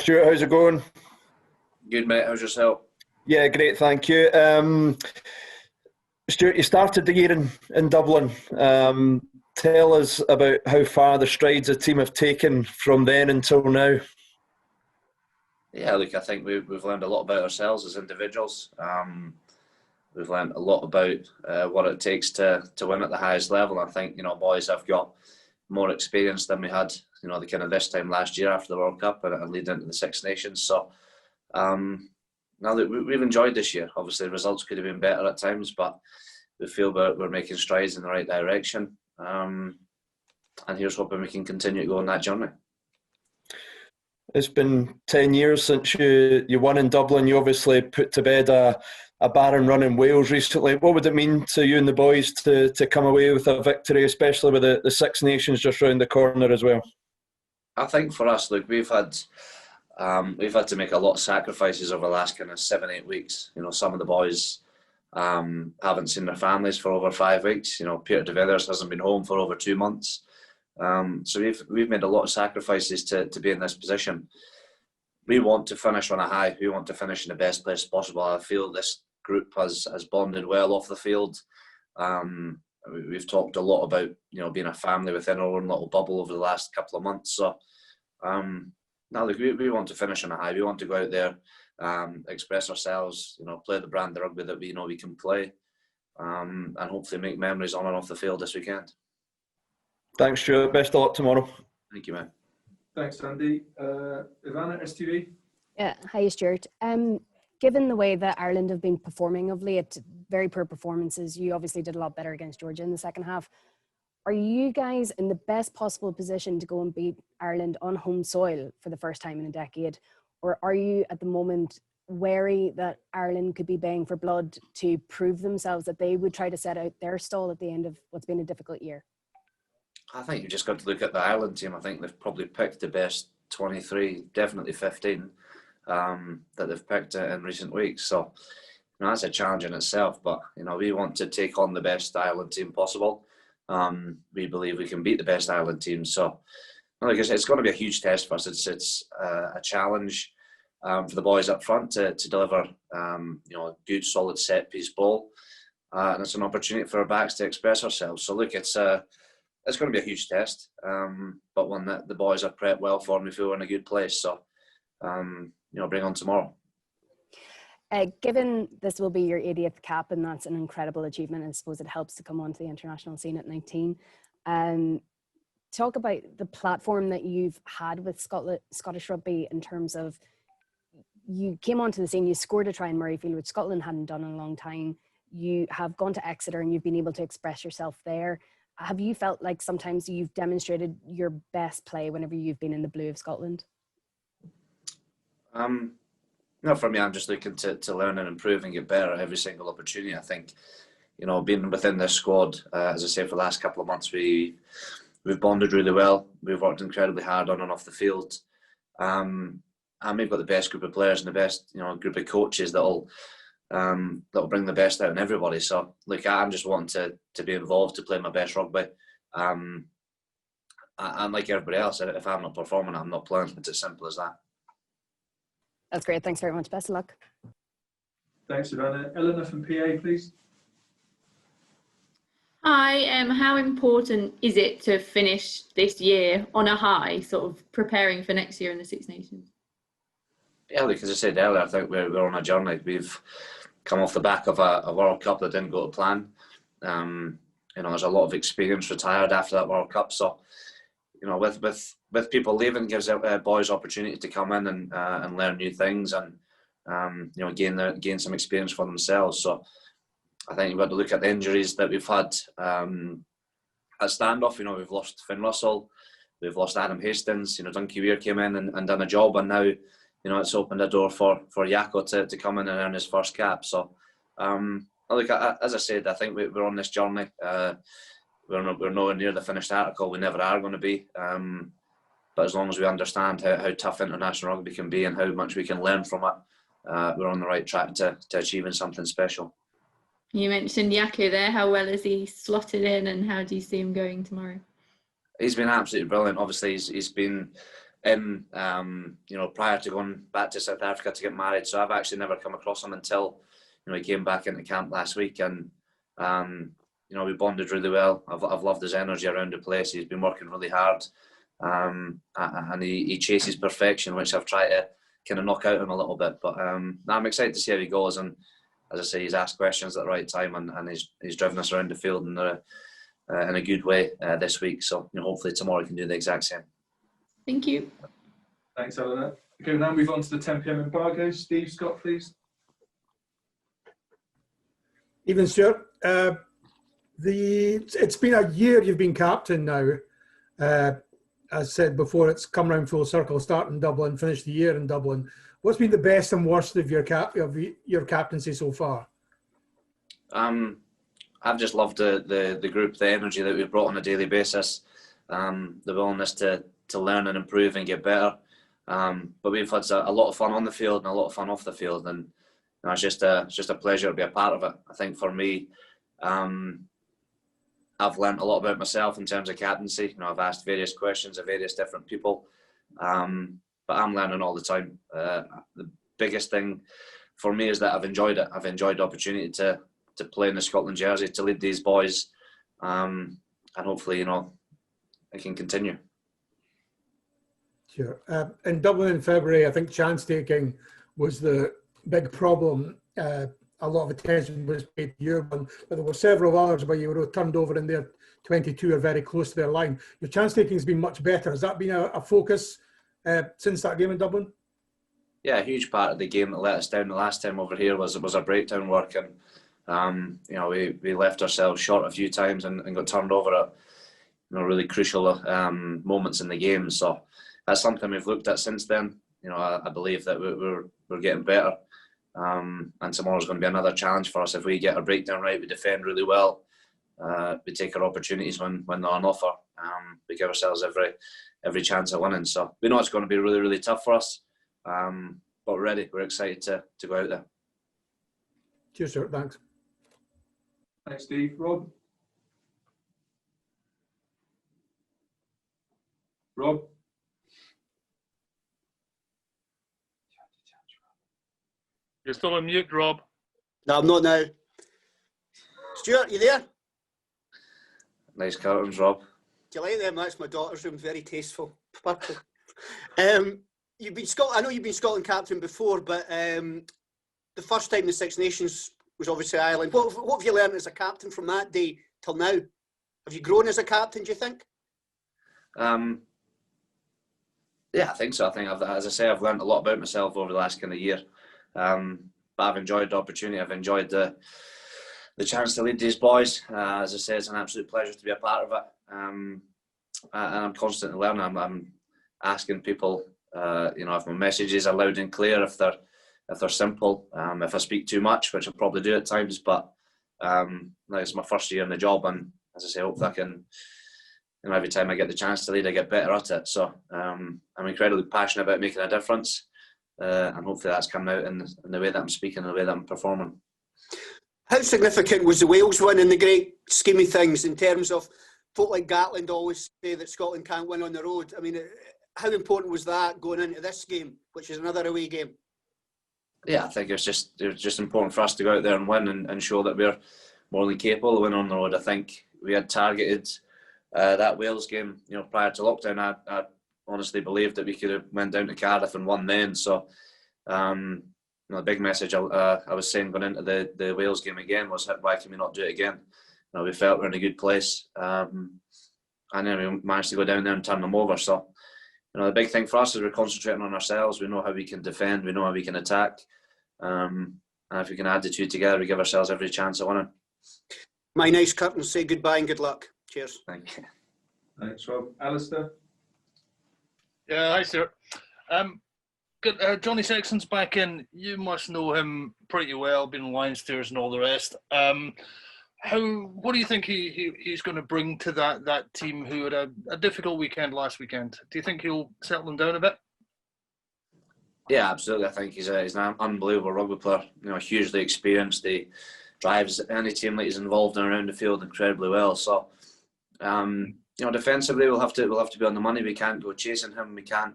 Stuart, how's it going? Good, mate. How's yourself? Yeah, great, thank you. Stuart, you started the year in Dublin. Tell us about how far the strides the team have taken from then until now. Yeah, look, I think we've learned a lot about ourselves as individuals. We've learned a lot about what it takes to win at the highest level. I think, boys have got more experience than we had, the kind of this time last year after the World Cup and leading into the Six Nations. So now that we've enjoyed this year, obviously the results could have been better at times, but we feel we're making strides in the right direction. And here's hoping we can continue to go on that journey. It's been 10 years since you won in Dublin. You obviously put to bed a barren run in Wales recently. What would it mean to you and the boys to come away with a victory, especially with the Six Nations just round the corner as well? I think for us, look, we've had to make a lot of sacrifices over the last kind of 7-8 weeks. Some of the boys haven't seen their families for over 5 weeks. Peter de Villiers hasn't been home for over 2 months. So we've made a lot of sacrifices to be in this position. We want to finish on a high. We want to finish in the best place possible. I feel this group has bonded well off the field. We've talked a lot about being a family within our own little bubble over the last couple of months. So now look, we want to finish on a high. We want to go out there, express ourselves, play the brand of rugby that we know we can play, and hopefully make memories on and off the field this weekend. Thanks, Stuart. Best of luck tomorrow. Thank you, man. Thanks, Andy. Ivana, STV. Yeah, hi, Stuart. Given the way that Ireland have been performing of late, very poor performances, you obviously did a lot better against Georgia in the second half. Are you guys in the best possible position to go and beat Ireland on home soil for the first time in a decade? Or are you at the moment wary that Ireland could be baying for blood to prove themselves, that they would try to set out their stall at the end of what's been a difficult year? I think you've just got to look at the Ireland team. I think they've probably picked the best 23, definitely 15, that they've picked in recent weeks. So that's a challenge in itself. But we want to take on the best Ireland team possible. We believe we can beat the best Ireland team. So, like I said, it's going to be a huge test for us. It's a challenge for the boys up front to deliver, a good, solid set piece ball, and it's an opportunity for our backs to express ourselves. So, look, it's going to be a huge test, but one that the boys are prepped well for, and we feel we're in a good place. So, bring on tomorrow. Given this will be your 80th cap, and that's an incredible achievement, I suppose it helps to come onto the international scene at 19. Talk about the platform that you've had with Scottish rugby in terms of you came onto the scene, you scored a try in Murrayfield, which Scotland hadn't done in a long time. You have gone to Exeter and you've been able to express yourself there. Have you felt like sometimes you've demonstrated your best play whenever you've been in the blue of Scotland? No, for me, I'm just looking to learn and improve and get better at every single opportunity. I think, being within this squad, as I say, for the last couple of months, we've bonded really well. We've worked incredibly hard on and off the field. And we've got the best group of players and the best, group of coaches that'll bring the best out in everybody. So, look, I'm just wanting to be involved, to play my best rugby. And like everybody else, if I'm not performing, I'm not playing. It's as simple as that. That's great. Thanks very much. Best of luck. Thanks, Ivana. Eleanor from PA, please. Hi, how important is it to finish this year on a high, sort of preparing for next year in the Six Nations? Yeah, like as I said earlier, I think we're on a journey. We've come off the back of a World Cup that didn't go to plan. There's a lot of experience retired after that World Cup. So, with people leaving, gives boys opportunity to come in and learn new things and gain some experience for themselves. So, I think you've got to look at the injuries that we've had at Standoff. We've lost Finn Russell, we've lost Adam Hastings. Duncan Weir came in and done a job, and now it's opened a door for Jaco to come in and earn his first cap. So, look, as I said, I think we're on this journey. We're nowhere near the finished article. We never are going to be. But as long as we understand how tough international rugby can be and how much we can learn from it, we're on the right track to achieving something special. You mentioned Jaco there. How well has he slotted in, and how do you see him going tomorrow? He's been absolutely brilliant. Obviously, he's been in, prior to going back to South Africa to get married. So I've actually never come across him until, he came back into camp last week, and we bonded really well. I've loved his energy around the place. He's been working really hard, and he chases perfection, which I've tried to kind of knock out him a little bit. But I'm excited to see how he goes, and as I say, he's asked questions at the right time, and he's driven us around the field in a good way this week. So hopefully tomorrow he can do the exact same. Thank you. Thanks, Eleanor. Okay, we'll now move on to the 10 p.m. embargo. Steve, Scott, please. Evening, Stuart. It's been a year you've been captain now. As I said before, it's come round full circle, start in Dublin, finish the year in Dublin. What's been the best and worst of your captaincy so far? I've just loved the group, the energy that we've brought on a daily basis, the willingness to learn and improve and get better. But we've had a lot of fun on the field and a lot of fun off the field, and it's just a pleasure to be a part of it. I think for me, I've learned a lot about myself in terms of captaincy. I've asked various questions of various different people, but I'm learning all the time. The biggest thing for me is that I've enjoyed it. I've enjoyed the opportunity to play in the Scotland jersey, to lead these boys, and hopefully, I can continue. Sure. In Dublin in February, I think chance taking was the big problem. A lot of attention was paid to your one, but there were several others where you were turned over in their 22 or very close to their line. Your chance taking has been much better. Has that been a focus since that game in Dublin? Yeah, a huge part of the game that let us down the last time over here was our breakdown work, and we left ourselves short a few times and got turned over at really crucial moments in the game. So that's something we've looked at since then. I believe that we're getting better. And tomorrow's going to be another challenge for us. If we get our breakdown right, we defend really well, we take our opportunities when they're on offer, we give ourselves every chance of winning. So we know it's going to be really, really tough for us, but we're ready. We're excited to go out there. Cheers, sir. Thanks. Thanks, Steve. Rob? Rob? You're still on mute, Rob. No, I'm not now. Stuart, you there? Nice curtains, Rob. Do you like them? That's my daughter's room. Very tasteful. Purple. You've been I know you've been Scotland captain before, but the first time in the Six Nations was obviously Ireland. What have you learned as a captain from that day till now? Have you grown as a captain, do you think? Yeah, I think so. I think, as I say, I've learned a lot about myself over the last kind of year. But I've enjoyed the opportunity. I've enjoyed the chance to lead these boys. As I say, it's an absolute pleasure to be a part of it. And I'm constantly learning. I'm asking people, if my messages are loud and clear, if they're simple, if I speak too much, which I probably do at times. But it's my first year in the job, and as I say, hopefully I can. Every time I get the chance to lead, I get better at it. So I'm incredibly passionate about making a difference. And hopefully that's coming out in the way that I'm speaking and the way that I'm performing. How significant was the Wales win in the great scheme of things, in terms of folk like Gatland always say that Scotland can't win on the road? I mean, how important was that going into this game, which is another away game? Yeah, I think it was just important for us to go out there and win and show that we're more than capable of winning on the road. I think we had targeted that Wales game, prior to lockdown. I honestly believed that we could have went down to Cardiff and won then. So, the big message I was saying going into the Wales game again was, why can we not do it again? We felt we're in a good place, and then we managed to go down there and turn them over. So, the big thing for us is we're concentrating on ourselves. We know how we can defend. We know how we can attack. And if we can add the two together, we give ourselves every chance of winning. My nice curtains say goodbye and good luck. Cheers. Thank you. Thanks, Rob. Alistair? Yeah, hi, sir. Good. Johnny Sexton's back in. You must know him pretty well, been on Lions tours and all the rest. What do you think he's going to bring to that team who had a difficult weekend last weekend? Do you think he'll settle them down a bit? Yeah, absolutely. I think he's an unbelievable rugby player. Hugely experienced. He drives any team that he's involved in around the field incredibly well. So, defensively we'll have to be on the money. We can't go chasing him. We can't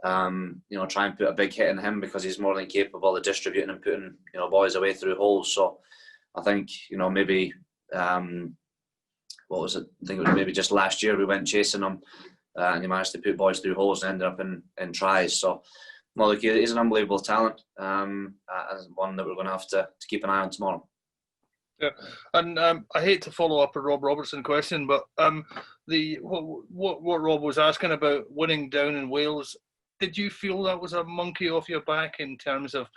try and put a big hit in him, because he's more than capable of distributing and putting, boys away through holes. So I think, maybe, what was it? I think it was maybe just last year we went chasing him, and he managed to put boys through holes and ended up in tries. So, well, look, he's an unbelievable talent, and one that we're going to have to keep an eye on tomorrow. Yeah, and I hate to follow up a Rob Robertson question, but what Rob was asking about winning down in Wales, did you feel that was a monkey off your back in terms of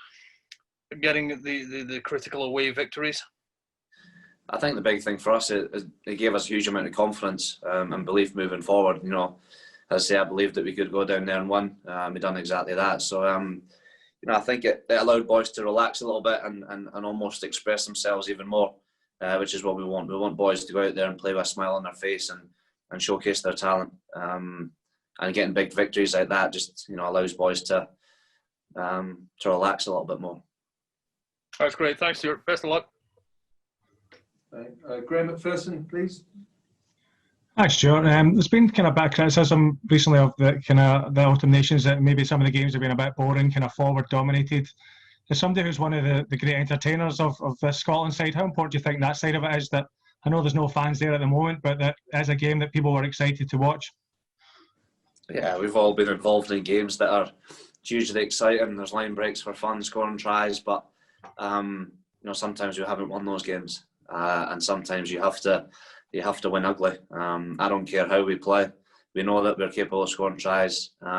getting the critical away victories? I think the big thing for us is it gave us a huge amount of confidence and belief moving forward. As I say, I believed that we could go down there and win. We've done exactly that. So, I think it allowed boys to relax a little bit and almost express themselves even more, which is what we want. We want boys to go out there and play with a smile on their face and showcase their talent. And getting big victories like that just, allows boys to relax a little bit more. That's great. Thanks, Stuart. Best of luck. Graham McPherson, please. Hi, Stuart. There's been kind of bad criticism recently of the Autumn Nations, that maybe some of the games have been a bit boring, kind of forward dominated. As somebody who's one of the great entertainers of the Scotland side, how important do you think that side of it is? That I know there's no fans there at the moment, but that as a game that people were excited to watch. Yeah, we've all been involved in games that are hugely exciting. There's line breaks for fun, scoring tries, but sometimes you haven't won those games, and sometimes you have to win ugly. I don't care how we play. We know that we're capable of scoring tries. But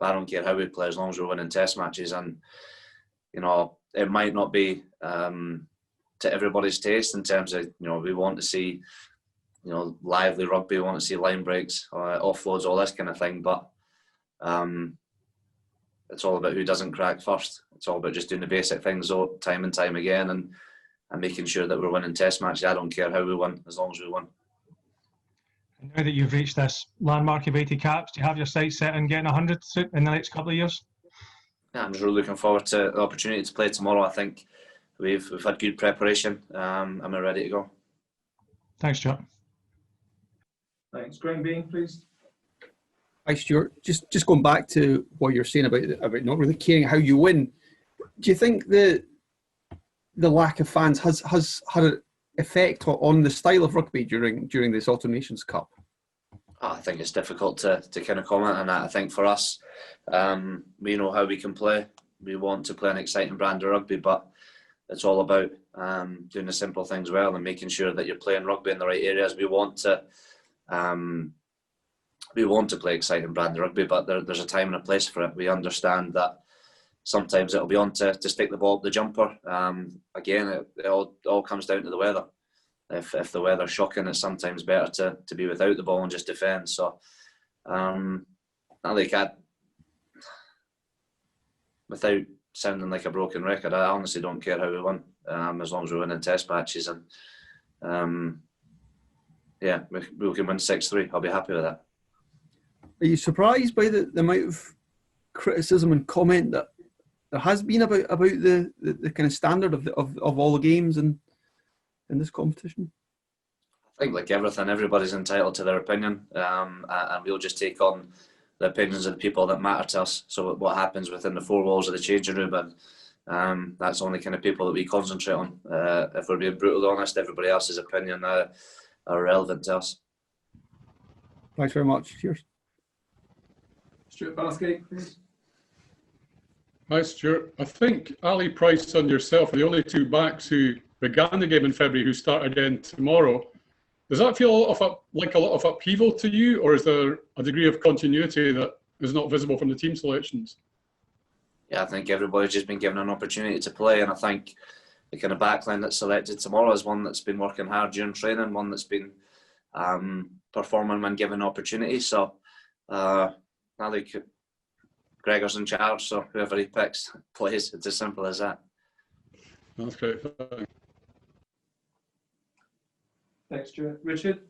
I don't care how we play as long as we're winning test matches. And it might not be to everybody's taste in terms of we want to see lively rugby. We want to see line breaks, offloads, all this kind of thing. But it's all about who doesn't crack first. It's all about just doing the basic things time and time again and making sure that we're winning test matches. I don't care how we win, as long as we win. And now that you've reached this landmark of 80 caps, do you have your sights set on getting 100 in the next couple of years? Yeah, I'm just really looking forward to the opportunity to play tomorrow. I think we've had good preparation and we're ready to go. Thanks, Stuart. Thanks. Graham Bean, please. Hi, Stuart. Just going back to what you're saying about not really caring how you win. Do you think the lack of fans has had an effect on the style of rugby during this Autumn Nations Cup? I think it's difficult to kind of comment on that. I think for us, we know how we can play. We want to play an exciting brand of rugby, but it's all about doing the simple things well and making sure that you're playing rugby in the right areas. We want to play exciting brand of rugby, but there's a time and a place for it. We understand that sometimes it'll be on to stick the ball up the jumper. Again, it all comes down to the weather. If the weather's shocking, it's sometimes better to be without the ball and just defend. So, without sounding like a broken record, I honestly don't care how we win, as long as we're winning test matches. And we can win 6-3. I'll be happy with that. Are you surprised by the amount of criticism and comment that there has been about the kind of standard of all the games in this competition? I think, like everything, everybody's entitled to their opinion, and we'll just take on the opinions of the people that matter to us. So what happens within the four walls of the changing room, and that's the only kind of people that we concentrate on. If we're being brutally honest, everybody else's opinion are irrelevant to us. Thanks very much. Cheers. Stuart Bathgate, please. Hi, Stuart. I think Ali Price and yourself are the only two backs who began the game in February who start again tomorrow. Does that feel like a lot of upheaval to you, or is there a degree of continuity that is not visible from the team selections? Yeah, I think everybody's just been given an opportunity to play, and I think the kind of backline that's selected tomorrow is one that's been working hard during training, one that's been performing when given opportunities. So now Gregor's in charge, so whoever he picks plays. It's as simple as that. That's great. Thanks, Stuart. Richard?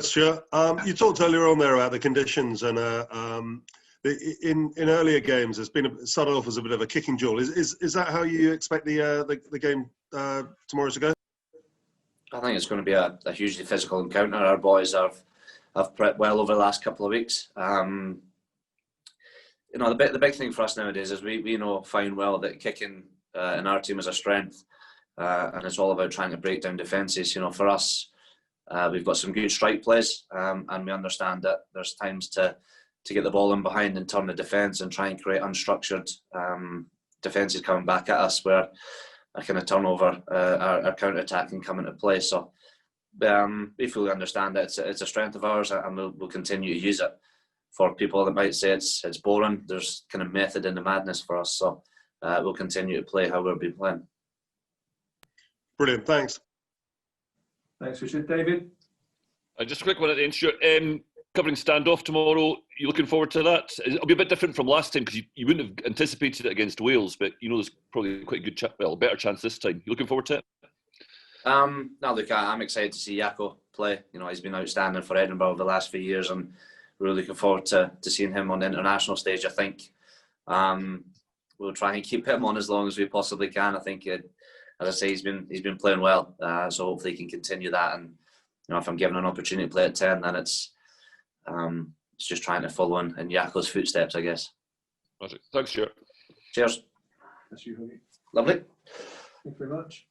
Stuart, you talked earlier on there about the conditions, and in earlier games, there's started off as a bit of a kicking duel. Is that how you expect the game tomorrow to go? I think it's going to be a hugely physical encounter. Our boys have have prepped well over the last couple of weeks. You know, the big thing for us nowadays is we know fine well that kicking in our team is a strength, and it's all about trying to break down defences. You know, for us, we've got some good strike plays, and we understand that there's times to get the ball in behind and turn the defence and try and create unstructured defences coming back at us, where a kind of turnover, our counter attack can come into play. So we fully understand that it's a strength of ours, and we'll continue to use it. For people that might say it's boring, there's kind of method in the madness for us. So we'll continue to play how we've been playing. Brilliant, thanks. Thanks, Richard. David? Just a quick one at the end, Stuart. Covering Standoff tomorrow, you looking forward to that? It'll be a bit different from last time because you wouldn't have anticipated it against Wales, but you know there's probably quite a good, better chance this time. You looking forward to it? No, look, I'm excited to see Jaco play. You know, he's been outstanding for Edinburgh over the last few years, and we're really looking forward to seeing him on the international stage. I think we'll try and keep him on as long as we possibly can. I think, as I say, he's been playing well, so hopefully he can continue that. And you know, if I'm given an opportunity to play at 10, then it's just trying to follow in Jaco's footsteps, I guess. Magic. Thanks, Stuart. Cheers. That's you, Huggy. Lovely. Thank you very much.